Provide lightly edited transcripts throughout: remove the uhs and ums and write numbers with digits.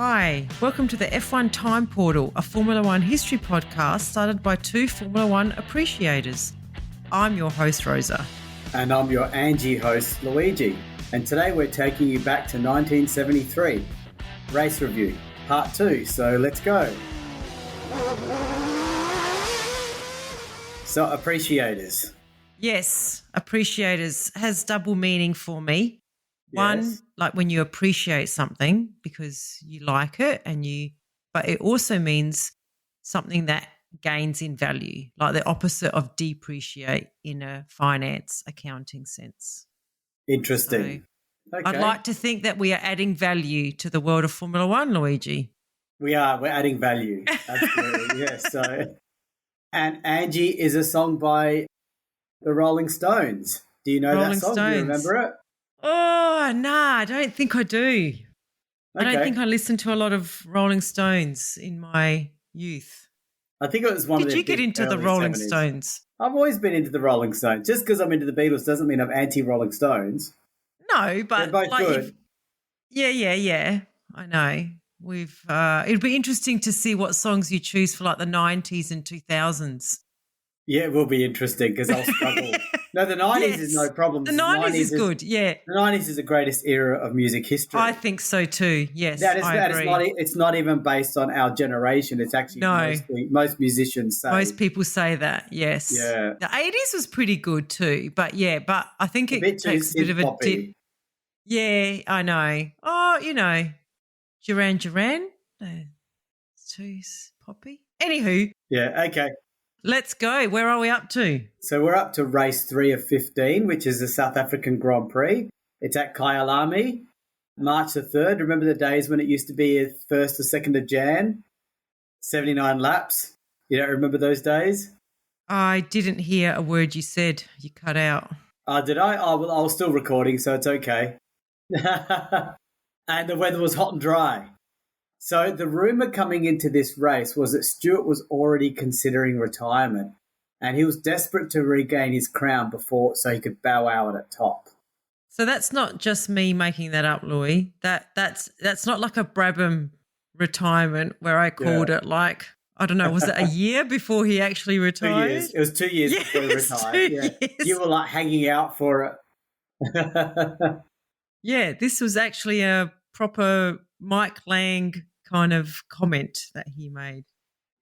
Hi, welcome to the F1 Time Portal, a Formula One history podcast started by two Formula One appreciators. I'm your host, Rosa. And I'm your Angie host, Luigi. And today we're taking you back to 1973. Race review, part 2. So let's go. So, appreciators. Yes, appreciators has double meaning for me. One, Yes. like when you appreciate something because you like it but it also means something that gains in value, like the opposite of depreciate in a finance accounting sense. Interesting. Okay. I'd like to think that we are adding value to the world of Formula One, Luigi. We are. We're adding value. Absolutely. Yes. So, and Angie is a song by the Rolling Stones. Do you know Rolling that song? Stones. Do you remember it? Oh, nah, I don't think I do. I don't Okay. think I listened to a lot of Rolling Stones in my youth. I think it was one of Did the you get big into the early Rolling 70s. Stones? I've always been into the Rolling Stones. Just because I'm into the Beatles doesn't mean I'm anti-Rolling Stones. No, but They're both good. Yeah. I know. It'd be interesting to see what songs you choose for like the 90s and 2000s. Yeah, it will be interesting because I'll struggle. No, the 90s is no problem. The 90s is good, yeah. The 90s is the greatest era of music history. I think so too, yes, That is, I that agree. it's not even based on our generation. It's actually No. most musicians say. Most people say that, yes. Yeah. The 80s was pretty good too, but I think A it bit too takes a bit of a hip-hoppy. dip. Yeah, I know. Oh, Duran. It's too poppy. Anywho, Yeah, okay. let's go. Where are we up to? So we're up to race 3 of 15, which is the South African Grand Prix. It's at Kyalami, March the 3rd. Remember the days when it used to be 1st or 2nd of Jan? 79 laps. You don't remember those days? I didn't hear a word you said. You cut out. Did I? Oh, well, I was still recording, so it's okay. And the weather was hot and dry. So the rumour coming into this race was that Stewart was already considering retirement and he was desperate to regain his crown so he could bow out at top. So that's not just me making that up, Louis. That's not like a Brabham retirement where I called it like, I don't know, was it a year before he actually 2 retired? years. It was 2 years before he Yes, retired. 2 Yeah. years. You were like hanging out for it. Yeah, this was actually a proper Mike Lang kind of comment that he made.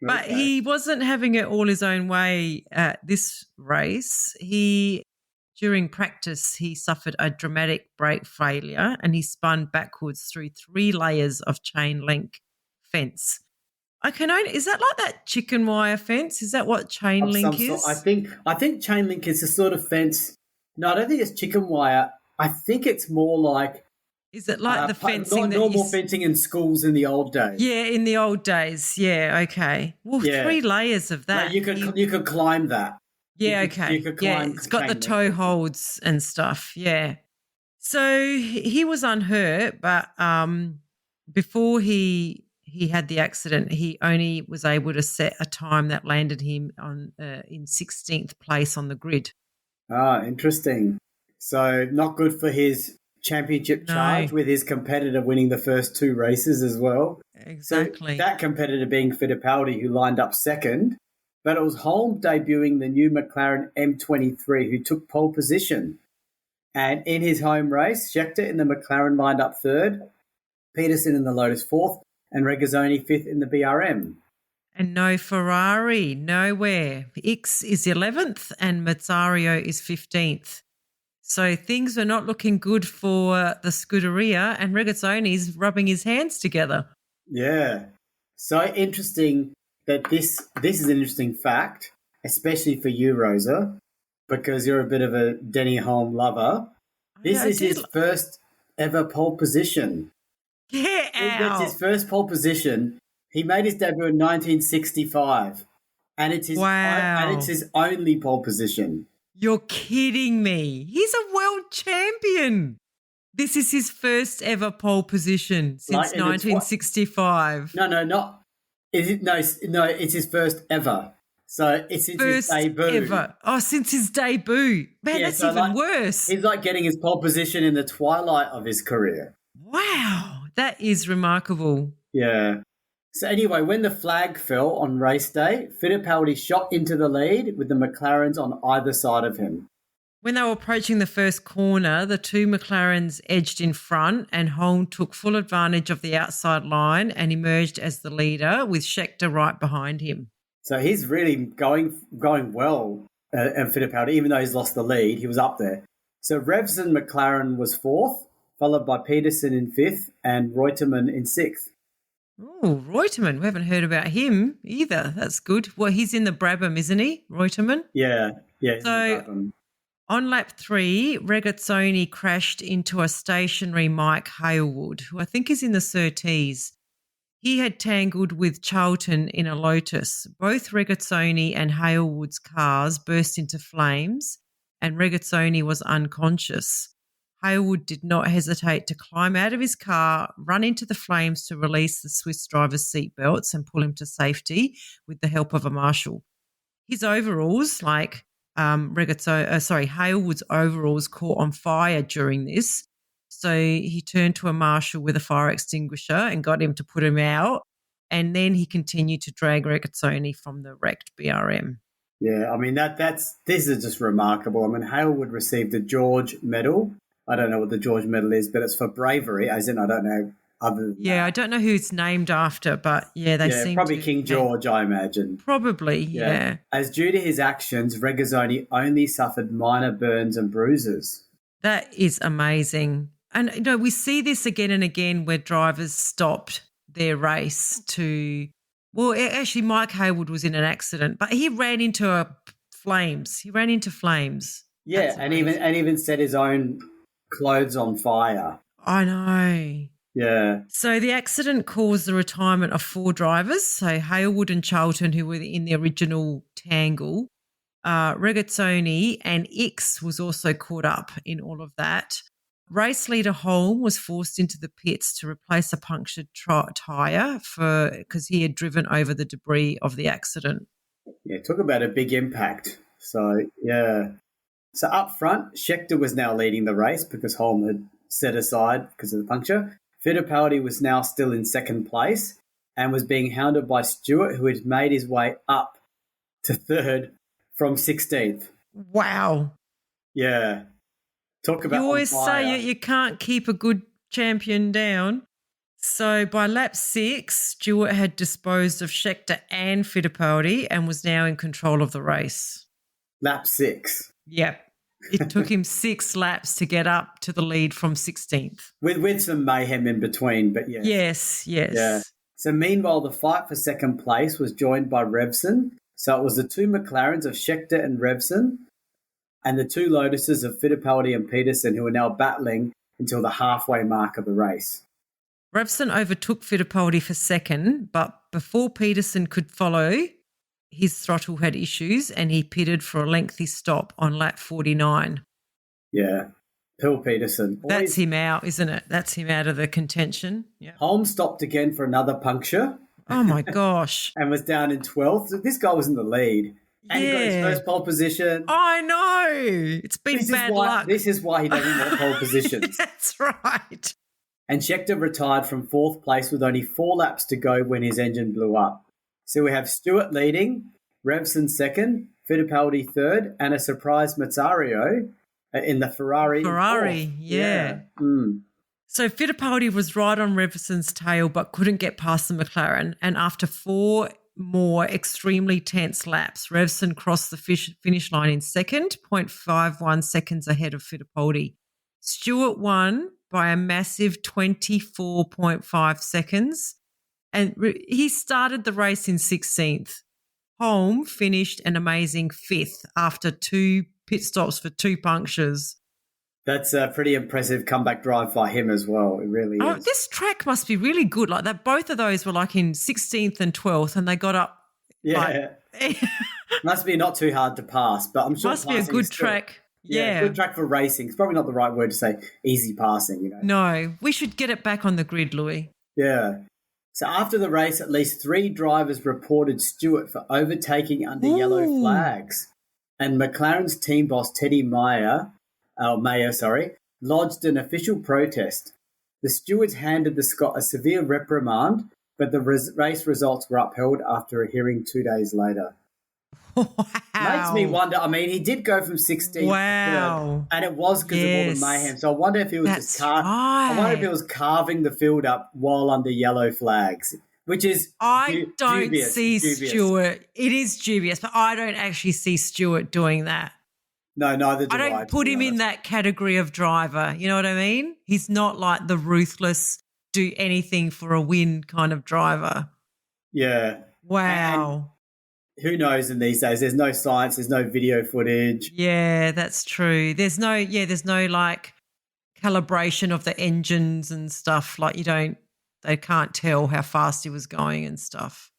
But Okay. he wasn't having it all his own way at this race. During practice, he suffered a dramatic brake failure and he spun backwards through 3 layers of chain link fence. Is that like that chicken wire fence? Is that what chain Of link some is? sort. I think chain link is a sort of fence. No, I don't think it's chicken wire. I think it's more like Is it like the fencing that normal fencing in schools in the old days. Yeah, in the old days. Yeah, okay. Well, Yeah. 3 layers of that. Like you could climb that. Yeah, You could- okay. you could Yeah, climb it's got the chain toe link. holds and stuff. Yeah. So he was unhurt, but before he had the accident, he only was able to set a time that landed him in 16th place on the grid. Interesting. So not good for his championship No. charge with his competitor winning the first 2 races as well. Exactly. So that competitor being Fittipaldi, who lined up second, but it was Holm debuting the new McLaren M23, who took pole position. And in his home race, Scheckter in the McLaren lined up third, Peterson in the Lotus fourth, and Regazzoni fifth in the BRM. And no Ferrari, nowhere. X is 11th and Mazzario is 15th. So things were not looking good for the Scuderia and Regazzoni's rubbing his hands together. Yeah. So interesting that this is an interesting fact, especially for you, Rosa, because you're a bit of a Denny Holm lover. This is his first ever pole position. Get That's out. his first pole position. He made his debut in 1965, and it's his only pole position. You're kidding me. He's a world champion. This is his first ever pole position since Like in the 1965. No. It's his first ever. So it's since his debut. Ever. Oh, since his debut. Man, Yeah, that's so even worse. He's like getting his pole position in the twilight of his career. Wow, that is remarkable. Yeah. So anyway, when the flag fell on race day, Fittipaldi shot into the lead with the McLarens on either side of him. When they were approaching the first corner, the two McLarens edged in front and Holm took full advantage of the outside line and emerged as the leader with Scheckter right behind him. So he's really going well, and Fittipaldi, even though he's lost the lead, he was up there. So Revson McLaren was fourth, followed by Peterson in fifth and Reutemann in sixth. Oh, Reutemann. We haven't heard about him either. That's good. Well, he's in the Brabham, isn't he, Reutemann? Yeah. He's So in the Brabham. on lap 3, Regazzoni crashed into a stationary Mike Hailwood, who I think is in the Surtees. He had tangled with Charlton in a Lotus. Both Regazzoni and Hailwood's cars burst into flames and Regazzoni was unconscious. Hailwood did not hesitate to climb out of his car, run into the flames to release the Swiss driver's seatbelts and pull him to safety with the help of a marshal. His overalls, Hailwood's overalls caught on fire during this. So he turned to a marshal with a fire extinguisher and got him to put him out. And then he continued to drag Regazzoni from the wrecked BRM. Yeah, I mean, this is just remarkable. I mean, Hailwood received the George Medal. I don't know what the George Medal is, but it's for bravery, as in I don't know other than that. I don't know who it's named after, but they seem probably to. King George, I imagine. Probably, yeah. As due to his actions, Regazzoni only suffered minor burns and bruises. That is amazing. And, we see this again and again where drivers stopped their race to – well, actually Mike Hailwood was in an accident, but he ran into flames. Yeah, and even set his own clothes on fire. I know. Yeah. So the accident caused the retirement of 4 drivers, so Hailwood and Charlton, who were in the original tangle. Regazzoni and Ix was also caught up in all of that. Race leader Holm was forced into the pits to replace a punctured tyre because he had driven over the debris of the accident. Yeah, talk about a big impact. So, yeah. So up front, Scheckter was now leading the race because Holm had set aside because of the puncture. Fittipaldi was now still in second place and was being hounded by Stewart, who had made his way up to third from 16th. Wow. Yeah. Talk about you always say you can't keep a good champion down. So by lap 6, Stewart had disposed of Scheckter and Fittipaldi and was now in control of the race. Lap 6. Yep. It took him 6 laps to get up to the lead from 16th. With some mayhem in between, but yes. Yes. Yeah. So meanwhile, the fight for second place was joined by Revson. So it was the 2 McLarens of Scheckter and Revson and the 2 Lotuses of Fittipaldi and Peterson, who are now battling until the halfway mark of the race. Revson overtook Fittipaldi for second, but before Peterson could follow, his throttle had issues and he pitted for a lengthy stop on lap 49. Yeah, Phil Peterson. That's him out, isn't it? That's him out of the contention. Yeah. Holm stopped again for another puncture. Oh, my gosh. And was down in 12th. So this guy was in the lead. And he got his first pole position. I know. It's been bad luck. This is why he doesn't want pole positions. That's right. And Scheckter retired from 4th place with only 4 laps to go when his engine blew up. So we have Stewart leading, Revson second, Fittipaldi third, and a surprise Mazzario in the Ferrari. Yeah. So Fittipaldi was right on Revson's tail but couldn't get past the McLaren. And after 4 more extremely tense laps, Revson crossed the finish line in second, 0.51 seconds ahead of Fittipaldi. Stewart won by a massive 24.5 seconds. And he started the race in 16th. Holm finished an amazing 5th after 2 pit stops for 2 punctures. That's a pretty impressive comeback drive by him as well. It really is. Oh, this track must be really good. Like that, both of those were like in 16th and 12th, and they got up. Yeah, must be not too hard to pass, but I'm sure must be a good track. Yeah, good track for racing. It's probably not the right word to say easy passing. No, we should get it back on the grid, Louis. Yeah. So after the race, at least 3 drivers reported Stewart for overtaking under yellow flags, and McLaren's team boss Teddy Mayer, lodged an official protest. The stewards handed the Scot a severe reprimand but the race results were upheld after a hearing 2 days later. Makes me Wow. wonder. I mean, he did go from 16th to 3rd, Wow. and it was because of all the mayhem. Yes. So I wonder if he was just That's I wonder if he right. was carving the field up while under yellow flags, which is I don't dubious. see Dubious. Stewart. It is dubious, but I don't actually see Stewart doing that. No, neither do I I. don't To put be him in honest. that category of driver. You know what I mean? He's not like the ruthless, do anything for a win kind of driver. Yeah, and Wow. who knows in these days? There's no science. There's no video footage. Yeah, that's true. There's no like calibration of the engines and stuff. Like they can't tell how fast he was going and stuff.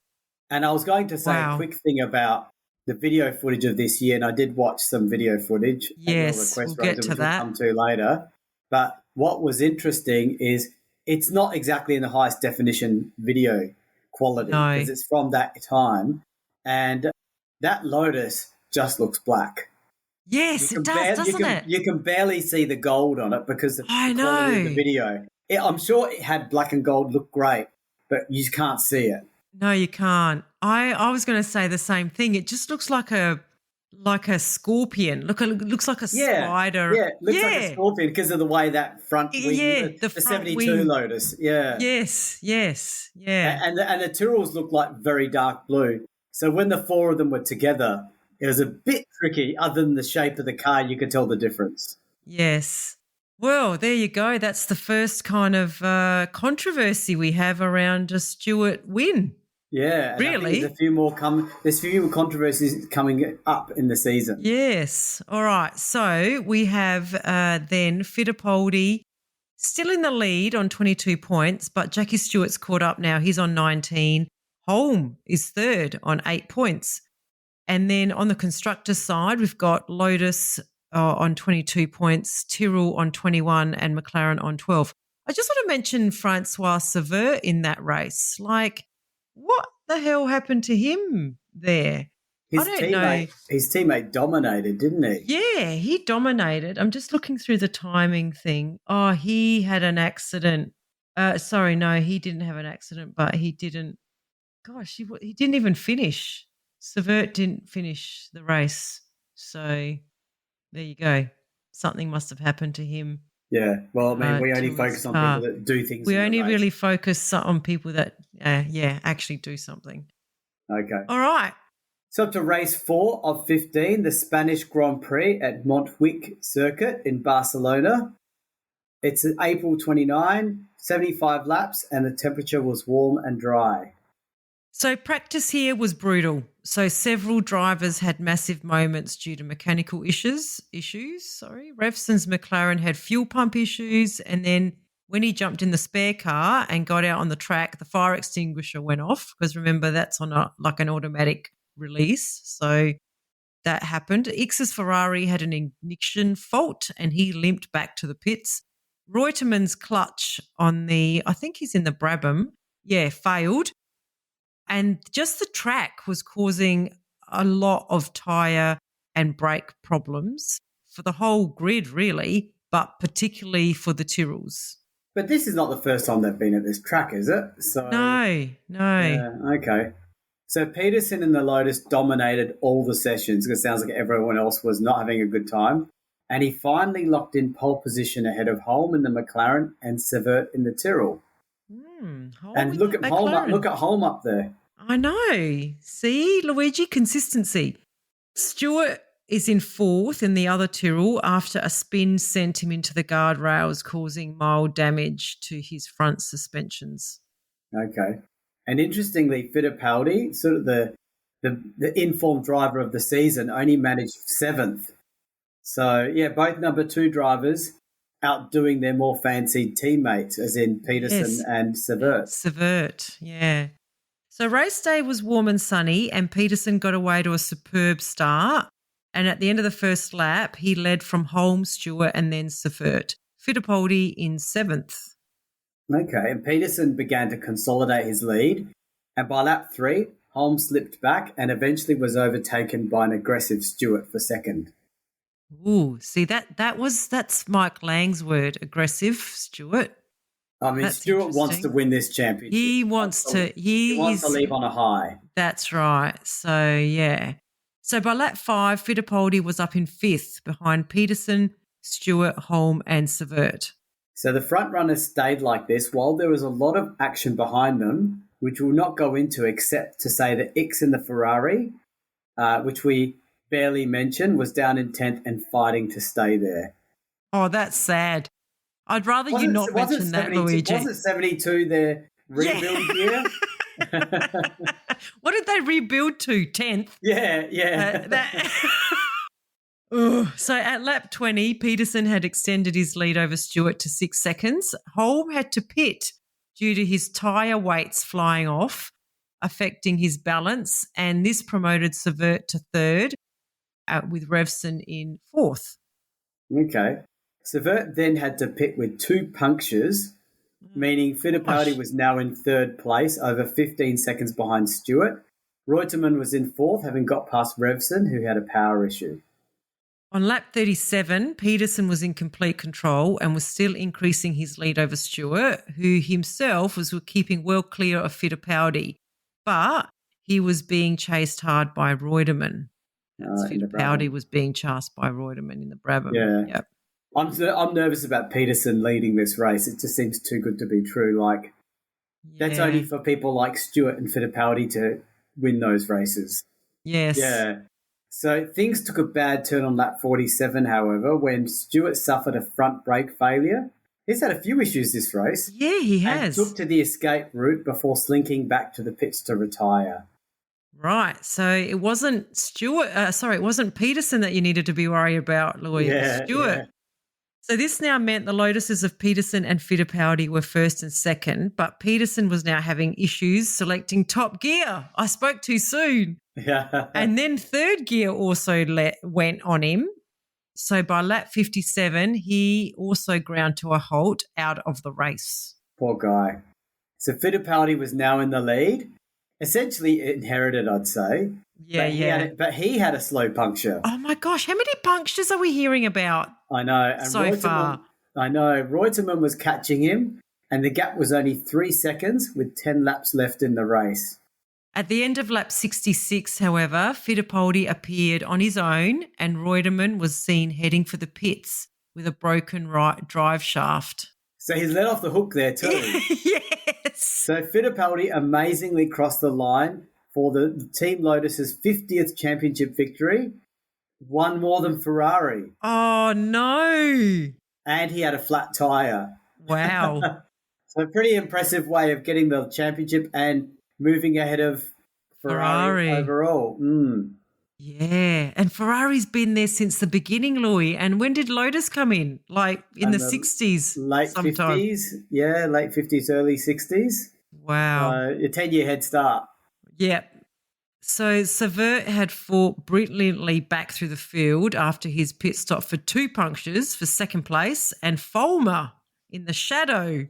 And I was going to say a Wow. quick thing about the video footage of this year, and I did watch some video footage at your Yes, we'll request, get Rosa, to which we'll that. come to later. But what was interesting is it's not exactly in the highest definition video quality No. because it's from that time, and that Lotus just looks black. Yes, it does, doesn't it? You can barely see the gold on it because of I the quality of the know. video. I'm sure it had black and gold look great, but you just can't see it. No, you can't. I was going to say the same thing. It just looks like a scorpion. Look, it looks like a spider. Yeah, it looks like a scorpion because of the way that front wing, Yeah, the the front 72 wing. Lotus, yeah. Yes, yeah. And the Tyrrells look like very dark blue. So when the four of them were together, it was a bit tricky. Other than the shape of the car, you could tell the difference. Yes. Well, there you go. That's the first kind of controversy we have around a Stewart win. Yeah, and I think Really? there's a few more controversies coming up in the season. Yes. All right. So we have then Fittipaldi still in the lead on 22 points, but Jackie Stewart's caught up now. He's on 19. Holm is third on 8 points. And then on the constructor side, we've got Lotus on 22 points, Tyrrell on 21 and McLaren on 12. I just want to mention Francois Sever in that race. Like, what the hell happened to him there? I don't know. His teammate dominated, didn't he? Yeah, he dominated. I'm just looking through the timing thing. Oh, he had an accident. Sorry, no, he didn't have an accident, but he didn't. Gosh, he didn't even finish. Severt didn't finish the race. So there you go. Something must have happened to him. Yeah, well, I mean, we only to focus his on car. people that do things. We in the only race. really focus on people that, actually do something. Okay. All right. So up to race 4 of 15, the Spanish Grand Prix at Montjuic Circuit in Barcelona. It's April 29, 75 laps, and the temperature was warm and dry. So practice here was brutal. So several drivers had massive moments due to mechanical issues. Revson's McLaren had fuel pump issues, and then when he jumped in the spare car and got out on the track, the fire extinguisher went off because remember that's on an automatic release. So that happened. Ix's Ferrari had an ignition fault and he limped back to the pits. Reutemann's clutch I think he's in the Brabham, failed. And just the track was causing a lot of tyre and brake problems for the whole grid, really, but particularly for the Tyrrells. But this is not the first time they've been at this track, is it? No. Yeah, okay. So Peterson and the Lotus dominated all the sessions because it sounds like everyone else was not having a good time. And he finally locked in pole position ahead of Holm in the McLaren and Severt in the Tyrrell. And look at Holm up there. I know. See, Luigi, consistency. Stewart is in fourth in the other Tyrrell after a spin sent him into the guardrails, causing mild damage to his front suspensions. Okay. And interestingly, Fittipaldi, sort of the informed driver of the season, only managed 7th. So, yeah, both number 2 drivers outdoing their more fancied teammates, as in Peterson and Severt. Severt, yeah. So race day was warm and sunny and Peterson got away to a superb start. And at the end of the first lap, he led from Holm, Stewart and then Severt. Fittipaldi in 7th. Okay, and Peterson began to consolidate his lead. And by lap 3, Holm slipped back and eventually was overtaken by an aggressive Stewart for second. Ooh, see that's Mike Lang's word, aggressive, Stewart. I mean, That's Stewart wants to interesting. win this championship. He wants to. He wants to leave on a high. That's right. So, yeah. So by lap 5, Fittipaldi was up in 5th behind Peterson, Stewart, Holm and Stewart. So the front runners stayed like this while there was a lot of action behind them, which we'll not go into except to say that X in the Ferrari, which we barely mentioned, was down in 10th and fighting to stay there. Oh, that's sad. I'd rather you not mention that, Luigi. Wasn't 72 their rebuild year? What did they rebuild to? 10th? Yeah. So at lap 20, Peterson had extended his lead over Stewart to 6 seconds. Holm had to pit due to his tyre weights flying off, affecting his balance, and this promoted Stewart to 3rd, with Revson in 4th. Okay. Stewart then had to pit with 2 punctures, meaning Fittipaldi was now in 3rd place, over 15 seconds behind Stewart. Reutemann was in 4th, having got past Revson, who had a power issue. On lap 37, Peterson was in complete control and was still increasing his lead over Stewart, who himself was keeping well clear of Fittipaldi, but he was being chased hard by Reutemann. Fittipaldi was being chased by Reutemann in the Brabham. Yeah. Yep. I'm nervous about Peterson leading this race. It just seems too good to be true. Like, that's only for people like Stewart and Fittipaldi to win those races. Yes. Yeah. So things took a bad turn on lap 47, however, when Stewart suffered a front brake failure. He's had a few issues this race. Yeah, he has. And took to the escape route before slinking back to the pits to retire. Right. So it wasn't it wasn't Peterson that you needed to be worried about, Louis. Yeah, Stewart. yeah. So this now meant the Lotuses of Peterson and Fittipaldi were 1st and 2nd, but Peterson was now having issues selecting top gear. I spoke too soon. Yeah. And then 3rd gear also went on him. So by lap 57, he also ground to a halt out of the race. Poor guy. So Fittipaldi was now in the lead. Essentially inherited, I'd say. But he had a slow puncture. Oh, my gosh. How many punctures are we hearing about? I know. And so far. I know. Reutemann was catching him, and the gap was only 3 seconds with 10 laps left in the race. At the end of lap 66, however, Fittipaldi appeared on his own and Reutemann was seen heading for the pits with a broken right drive shaft. So he's let off the hook there too. Yes. So Fittipaldi amazingly crossed the line for the Team Lotus's 50th championship victory, one more than Ferrari. Oh, no. And he had a flat tyre. Wow. So a pretty impressive way of getting the championship and moving ahead of Ferrari. Overall. Yeah, and Ferrari's been there since the beginning, Louis. And when did Lotus come in? Like in the 60s? Late sometime. 50s. Yeah, late 50s, early 60s. Wow. A 10-year head start. Yeah. So Stewart had fought brilliantly back through the field after his pit stop for 2 punctures for 2nd place, and Fulmer in the shadow.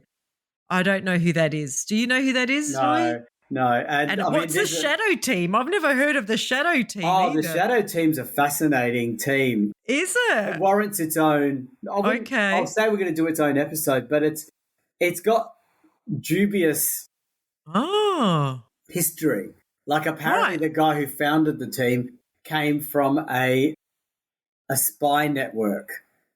I don't know who that is. Do you know who that is, Louis? No. And what's the shadow team? I've never heard of the shadow team. Oh, the shadow team's a fascinating team. Is it? It warrants its own. Okay. I'll say we're going to do its own episode, but it's got dubious history. Like apparently the guy who founded the team came from a spy network.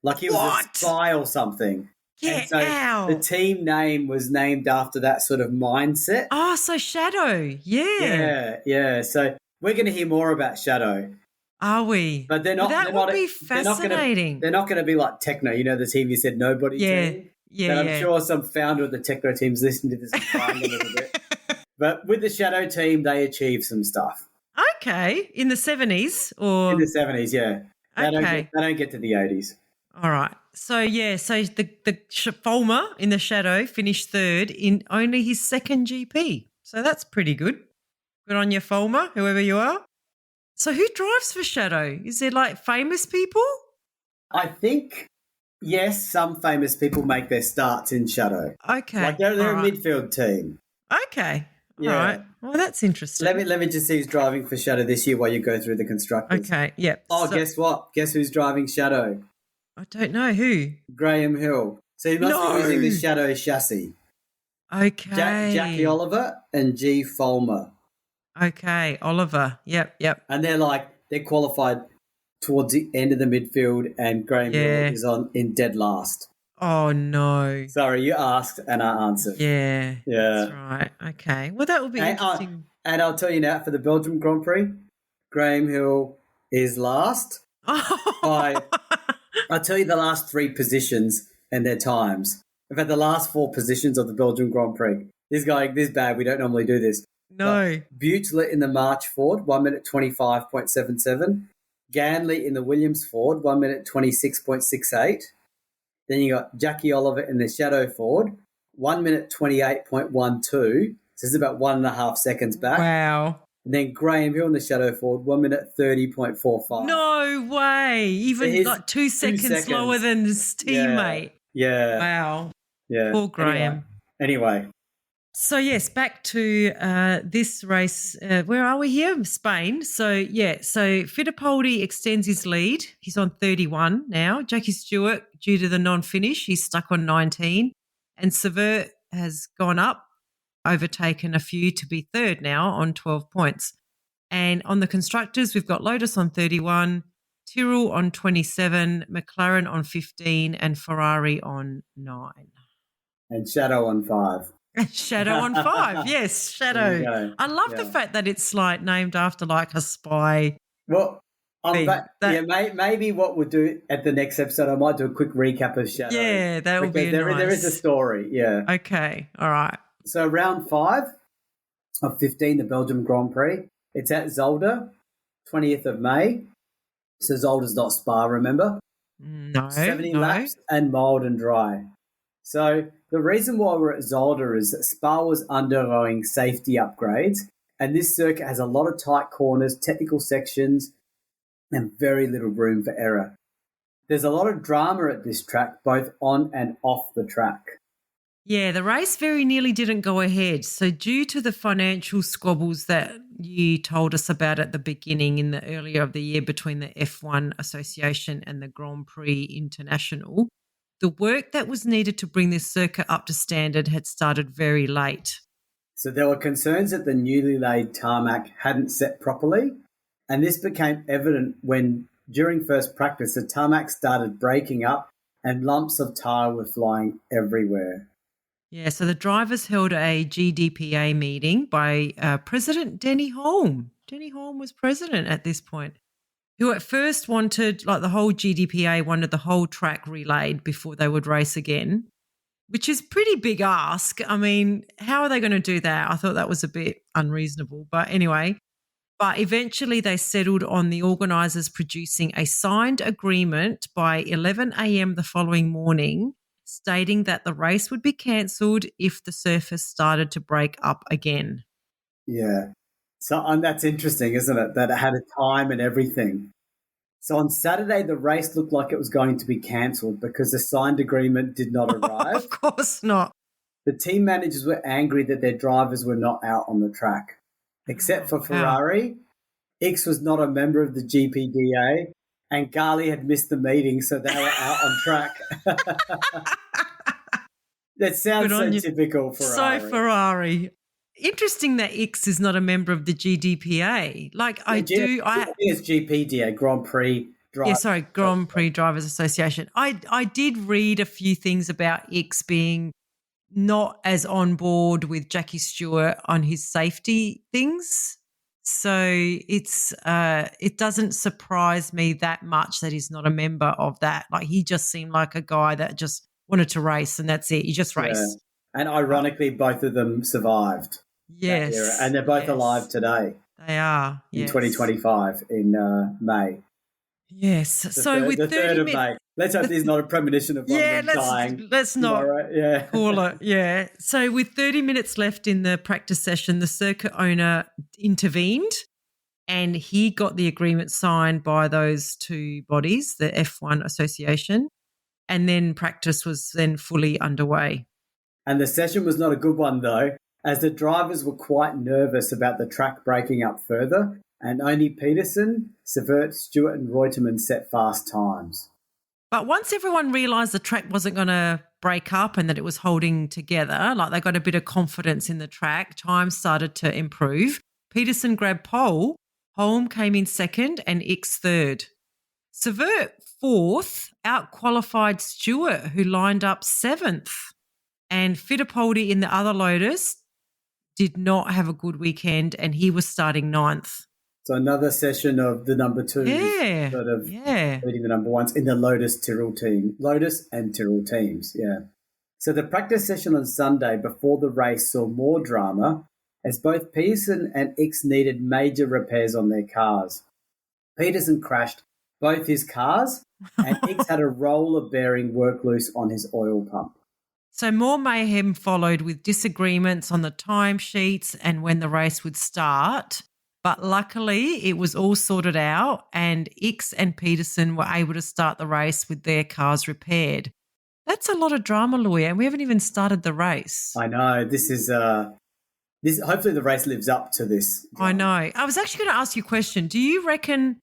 Like he was a spy or something. Get out. The team name was named after that sort of mindset. Oh, so Shadow. Yeah. Yeah. So we're going to hear more about Shadow. Are we? But they're not. That would be fascinating. They're not going to be like Techno. You know, the team you said nobody team. Yeah. But I'm sure some founder of the Techno team's listening to this and crying a little bit. But with the Shadow team, they achieved some stuff. Okay. In the 70s or? In the 70s, yeah. They don't get to the 80s. All right. So, the Fulmer in the Shadow finished 3rd in only his 2nd GP. So that's pretty good. Good on you, Fulmer, whoever you are. So who drives for Shadow? Is there like famous people? I think, yes, some famous people make their starts in Shadow. Okay. Like they're a midfield team. Okay. All right. Well, that's interesting. Let me just see who's driving for Shadow this year while you go through the constructors. Okay, yep. Oh, guess what? Guess who's driving Shadow? I don't know who. Graham Hill. So he must be using the Shadow chassis. Jackie Okay. Oliver and G. Fulmer. Okay. Oliver. Yep. Yep. And they're qualified towards the end of the midfield, and Graham Hill Yeah. is in dead last. Oh, no. Sorry, you asked and I answered. Yeah. That's Yeah. right. Okay. Well, that will be interesting. And I'll tell you now, for the Belgium Grand Prix, Graham Hill is last. I'll tell you the last 3 positions and their times. In fact, the last 4 positions of the Belgium Grand Prix. This bad. We don't normally do this. No. But Butler in the March Ford, 1 minute 25.77. Ganley in the Williams Ford, 1 minute 26.68. Then you got Jackie Oliver in the Shadow Ford, 1 minute 28.12. So this is about 1.5 seconds back. Wow. And then Graham Hill in the Shadow Ford, 1 minute 30.45. No way. Even like 2 seconds slower than his teammate. Yeah. Wow. Yeah. Poor Graham. Anyway. So, yes, back to this race. Where are we here? Spain. So Fittipaldi extends his lead. He's on 31 now. Jackie Stewart, due to the non-finish, he's stuck on 19. And Stewart has gone up, overtaken a few to be third now on 12 points. And on the constructors, we've got Lotus on 31, Tyrrell on 27, McLaren on 15, and Ferrari on 9. And Shadow on 5. Shadow on 5, yes, Shadow. I love the fact that it's like named after like a spy. Well, maybe what we'll do at the next episode, I might do a quick recap of Shadow. Yeah, that would be nice. There is a story, yeah. Okay, all right. So round 5 of 15, the Belgium Grand Prix. It's at Zolder, 20th of May. So Zolder's not Spa, remember? No. 70 laps and mild and dry. So the reason why we're at Zolder is that Spa was undergoing safety upgrades, and this circuit has a lot of tight corners, technical sections, and very little room for error. There's a lot of drama at this track, both on and off the track. Yeah, the race very nearly didn't go ahead. So due to the financial squabbles that you told us about at the beginning in the earlier of the year between the F1 Association and the Grand Prix International, the work that was needed to bring this circuit up to standard had started very late. So there were concerns that the newly laid tarmac hadn't set properly, and this became evident when, during first practice, the tarmac started breaking up and lumps of tire were flying everywhere. Yeah, so the drivers held a GDPA meeting by President Denny Holm. Denny Holm was president at this point, who at first wanted, like the whole GDPA wanted the whole track relayed before they would race again, which is pretty big ask. I mean, how are they going to do that? I thought that was a bit unreasonable. But anyway, eventually they settled on the organisers producing a signed agreement by 11 a.m. the following morning, stating that the race would be cancelled if the surface started to break up again. Yeah. So and that's interesting, isn't it? That it had a time and everything. So on Saturday, the race looked like it was going to be cancelled because the signed agreement did not arrive. Of course not. The team managers were angry that their drivers were not out on the track. Except for Ferrari, X was not a member of the GPDA, and Gali had missed the meeting, so they were out on track. That sounds so typical Ferrari. So Ferrari. Interesting that X is not a member of the GDPA. Like I think it's GPDA, Grand Prix Drivers. Yeah, sorry, Grand Prix Drivers Association. I did read a few things about X being not as on board with Jackie Stewart on his safety things. So it doesn't surprise me that much that he's not a member of that. Like he just seemed like a guy that just wanted to race and that's it. You just race. Yeah. And ironically, both of them survived. Yes. And they're both alive today. They are. In 2025 in May. Yes. So with 3rd of May. Let's hope there's not a premonition of one of them dying. Let's not call it. Yeah. So with 30 minutes left in the practice session, the circuit owner intervened and he got the agreement signed by those two bodies, the F1 Association, and then practice was then fully underway. And the session was not a good one though, as the drivers were quite nervous about the track breaking up further, and only Peterson, Stewart, and Reutemann set fast times. But once everyone realised the track wasn't going to break up and that it was holding together, like they got a bit of confidence in the track, time started to improve. Peterson grabbed pole, Holm came in second and Ickx third. Stewart fourth out-qualified Stewart, who lined up seventh. And Fittipaldi in the other Lotus did not have a good weekend and he was starting ninth. So another session of the number twos sort of beating the number ones in the Lotus and Tyrrell teams, yeah. So the practice session on Sunday before the race saw more drama as both Peterson and Ickx needed major repairs on their cars. Peterson crashed both his cars and Ickx had a roller bearing work loose on his oil pump. So more mayhem followed with disagreements on the timesheets and when the race would start. But luckily, it was all sorted out and Ickx and Peterson were able to start the race with their cars repaired. That's a lot of drama, Lawyer, and we haven't even started the race. I know. This is hopefully the race lives up to this drama. I know. I was actually going to ask you a question. Do you reckon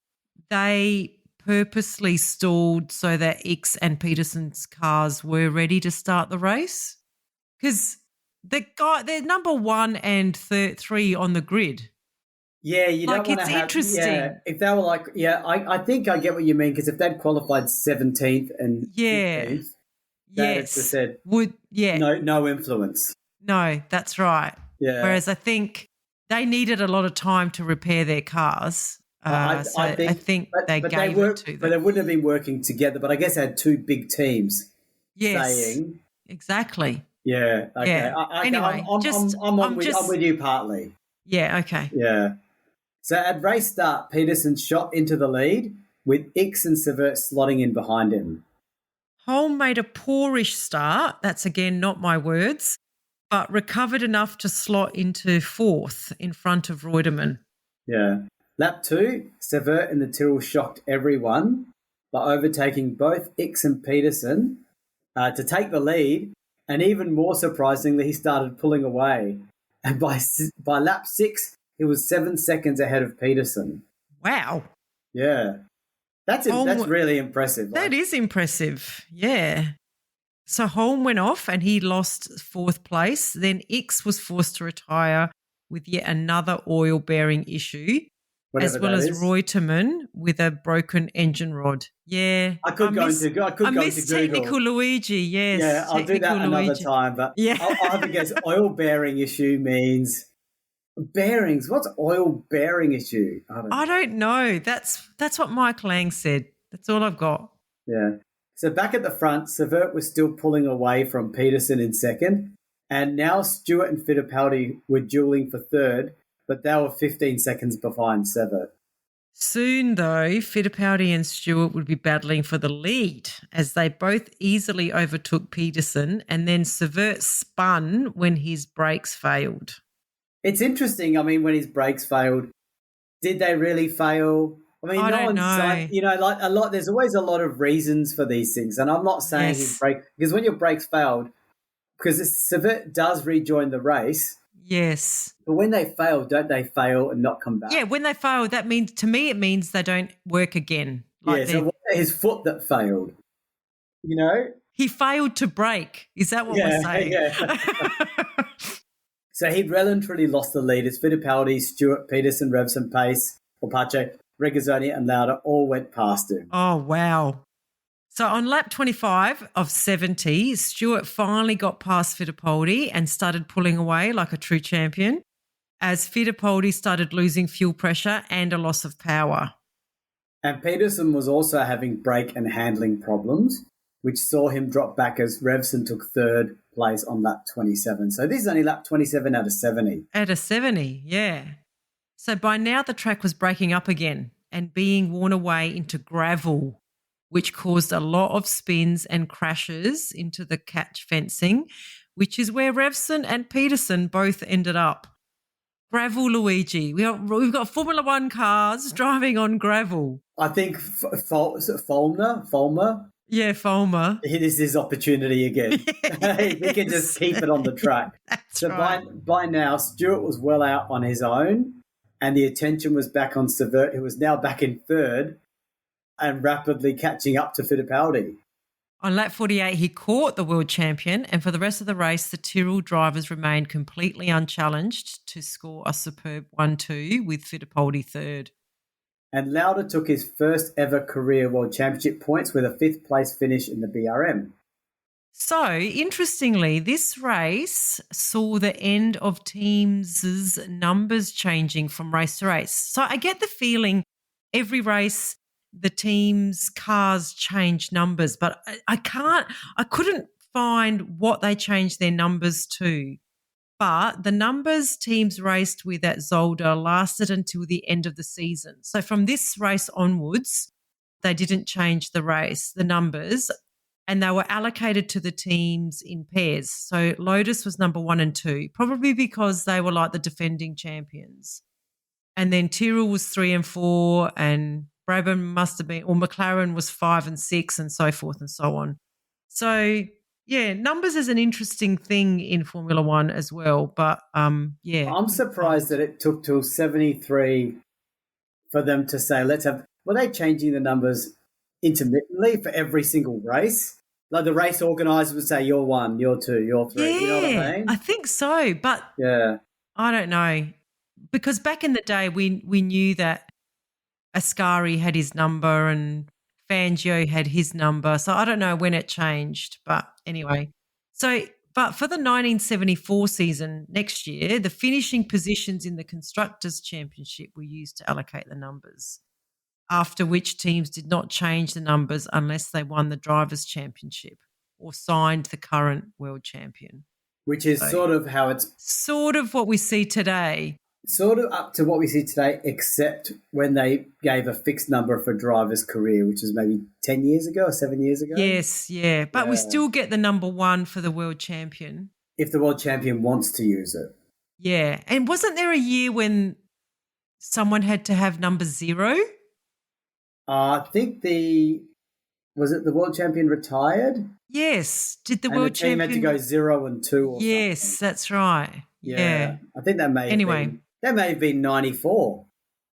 they purposely stalled so that Ickx and Peterson's cars were ready to start the race? Because they're number 1 and 3 on the grid. Yeah, you don't want to have... interesting. Yeah, if they were like... Yeah, I think I get what you mean, because if they'd qualified 17th and 15th, they'd have said no influence. No, that's right. Yeah. Whereas I think they needed a lot of time to repair their cars. I think they gave it to them. But they wouldn't have been working together. But I guess they had two big teams saying... Exactly. Yeah, okay. Yeah. Anyway, I'm with you partly. Yeah, okay. Yeah. So at race start, Peterson shot into the lead with Ickx and Stewart slotting in behind him. Holm made a poorish start. That's, again, not my words, but recovered enough to slot into fourth in front of Reutemann. Yeah. Lap 2, Stewart in the Tyrrell shocked everyone by overtaking both Ickx and Peterson to take the lead, and even more surprisingly, he started pulling away. And by lap 6, he was 7 seconds ahead of Peterson. Wow. Yeah. That's really impressive. That is impressive, yeah. So Holm went off and he lost fourth place. Then Ickx was forced to retire with yet another oil-bearing issue, as well as Reutemann with a broken engine rod. Yeah. I miss technical Luigi, yes. Yeah, I'll do that another time. But yeah. I have to guess oil-bearing issue means bearings. What's oil-bearing issue? I don't know. That's what Mike Lang said. That's all I've got. Yeah. So back at the front, Stewart was still pulling away from Peterson in second, and now Stewart and Fittipaldi were duelling for third, but they were 15 seconds behind Stewart. Soon, though, Fittipaldi and Stewart would be battling for the lead as they both easily overtook Peterson, and then Stewart spun when his brakes failed. It's interesting. I mean, when his brakes failed, did they really fail? I mean, I don't know. There's always a lot of reasons for these things, and I'm not saying his brake, because when your brakes failed, because Stewart does rejoin the race. Yes. But when they fail, don't they fail and not come back? Yeah, when they fail, that means, to me, it means they don't work again. So his foot that failed, He failed to brake. Is that what we're saying? Yeah. So he relatively lost the lead as Fittipaldi, Stewart, Peterson, Revson, Pace, Pace, Regazzoni and Lauda all went past him. Oh, wow. So on lap 25 of 70, Stewart finally got past Fittipaldi and started pulling away like a true champion as Fittipaldi started losing fuel pressure and a loss of power. And Peterson was also having brake and handling problems, which saw him drop back as Revson took third place on lap 27. So this is only lap 27 out of 70. Out of 70, yeah. So by now the track was breaking up again and being worn away into gravel, which caused a lot of spins and crashes into the catch fencing, which is where Revson and Peterson both ended up. Gravel, Luigi. We've got Formula One cars driving on gravel. I think Fulmer. Yeah, Fulmer. It is his opportunity again. Yes. He can just keep it on the track. That's right. By now, Stewart was well out on his own, and the attention was back on Stewart, who was now back in third. and rapidly catching up to Fittipaldi. On lap 48, he caught the world champion, and for the rest of the race, the Tyrrell drivers remained completely unchallenged to score a superb 1-2 with Fittipaldi third. And Lauda took his first ever career World Championship points with a 5th place finish in the BRM. So, interestingly, this race saw the end of teams' numbers changing from race to race. So I get the feeling every race the teams' cars change numbers, but I couldn't find what they changed their numbers to. But the numbers teams raced with at Zolder lasted until the end of the season. So from this race onwards, they didn't change the numbers, and they were allocated to the teams in pairs. So Lotus was number 1 and 2, probably because they were like the defending champions. And then Tyrrell was 3 and 4, and Bravery must have been, or McLaren was 5 and 6, and so forth and so on. So, yeah, numbers is an interesting thing in Formula One as well. But, yeah. I'm surprised that it took till 73 for them to say, were they changing the numbers intermittently for every single race? Like the race organisers would say, you're 1, you're 2, you're 3. Yeah, you know what I mean? I think so. But yeah, I don't know. Because back in the day, we knew that Ascari had his number and Fangio had his number. So I don't know when it changed. But anyway. But for the 1974 season next year, the finishing positions in the Constructors' Championship were used to allocate the numbers, after which teams did not change the numbers unless they won the Drivers' Championship or signed the current world champion. Which is sort of how it's... Sort of what we see today. Sort of up to what we see today, except when they gave a fixed number for driver's career, which was maybe 10 years ago or 7 years ago. Yes, yeah. But we still get the number 1 for the world champion. If the world champion wants to use it. Yeah. And wasn't there a year when someone had to have number 0? I think was it the world champion retired? Yes. Did the and world the team champion had to go 0 and 2 or Yes, something. that's right. Yeah. I think that may have been 94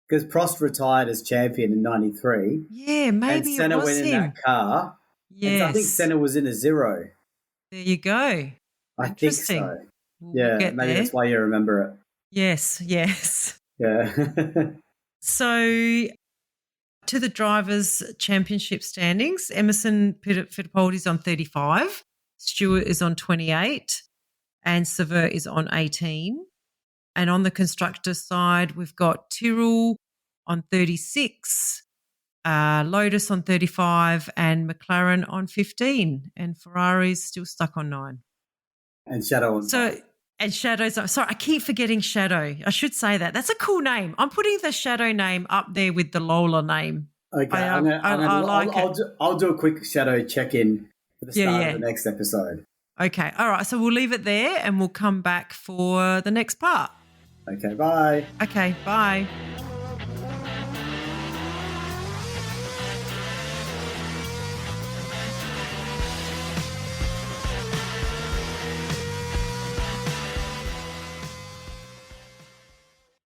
because Prost retired as champion in 93. Yeah, maybe and Senna it was went him. in that car. Yes. And I think Senna was in a 0. There you go. I think so. We'll maybe that's why you remember it. Yes. Yeah. So to the Drivers' Championship standings, Emerson Fittipaldi's on 35, Stewart is on 28, and Sever is on 18. And on the constructor side, we've got Tyrrell on 36, Lotus on 35, and McLaren on 15. And Ferrari's still stuck on 9. And Shadow on 5. And Shadow's, sorry, I keep forgetting Shadow. I should say that. That's a cool name. I'm putting the Shadow name up there with the Lola name. Okay, I'll do a quick Shadow check-in for the start of the next episode. Okay, all right. So we'll leave it there and we'll come back for the next part. Okay, bye. Okay, bye.